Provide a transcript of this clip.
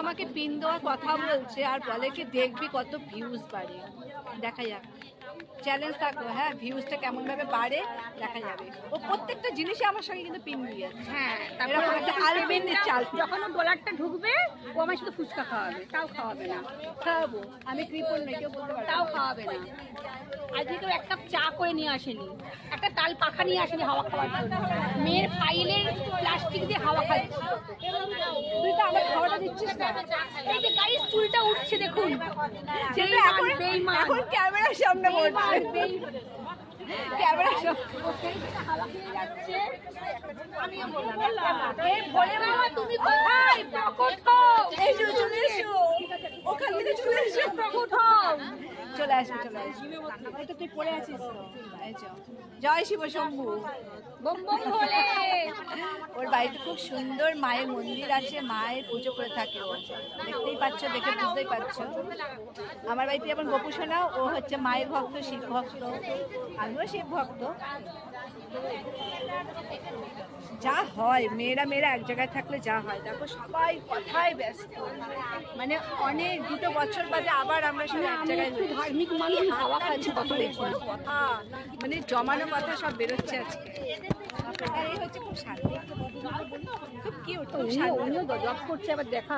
আমাকে পিন দেওয়ার কথা বলছে আর বলে কি দেখবি কত ভিউজ বাড়ে। দেখা যাক, চ্যালেঞ্জ থাকলো। হ্যাঁ, ভিউজটা কেমন ভাবে বাড়ে দেখা যাবে। ও প্রত্যেকটা জিনিসে আমার সঙ্গে কিন্তু পিন দিয়ে যাচ্ছে। হ্যাঁ, এরকম একটা আলপিন দিচ্ছে। যখন ও ডলারটা ঢুকবে ও আমার শুধু ফুচকা খাওয়াবে, তাও খাওয়াবে না। খাওয়াবো, আমি কৃপণ নেই, কেউ বলতে পারবে তাও খাওয়াবে না। আজকে কেউ এক কাপ চা করে নিয়ে আসেনি, একটা তাল পাখা নিয়ে আসেনি হাওয়া খাওয়ার জন্য। মেয়ের ফাইলের প্লাস্টিক দিয়ে হাওয়া খাচ্ছে। তুই তো আমার খাওয়াটা দিচ্ছিস না। এই যে গাইস চুলটা উঠছে দেখুন, সেটা এখন বেঈমান, এখন ক্যামেরার সামনে বলছে। ক্যামেরার সামনে হাওয়া খেয়ে যাচ্ছে। আমিও বললাম এই ভোলে বাবা তুমি কোথায়, প্রকট হও। এই যে চলে এসো, ওখান থেকে চলে এসো, প্রকট হও। চলে আসবে চলে আসবে। এই তো তুই পড়ে আছিস তো। এই চল, জয় শিব শম্ভু। বম বম ভোলে। ওর বাড়িতে খুব সুন্দর মায়ের মন্দির আছে, মায়ের পুজো করে থাকে ও। দেখতেই পাচ্ছ, দেখে বুঝতেই পারছো। আমার বাড়িতে যেমন গোপু সোনা, ও হচ্ছে মায়ের ভক্ত, শিব ভক্ত, আমিও শিব ভক্ত। যা হয়, মেয়েরা মেয়েরা এক জায়গায় থাকলে যা হয়, দেখো সবাই কথায় ব্যস্ত। মানে অনেক 2 বছর বাদে আবার আমরা সবাই এক জায়গায় একটু ধার্মিক মানুষ হাওয়া খাচ্ছে কথা কথা, মানে জমানো কথা সব বেরোচ্ছে আজকে। আর এই হচ্ছে খুব শান্তি, খুব কিউট, খুব শান্তি। উনিও জব করছে, আবার দেখা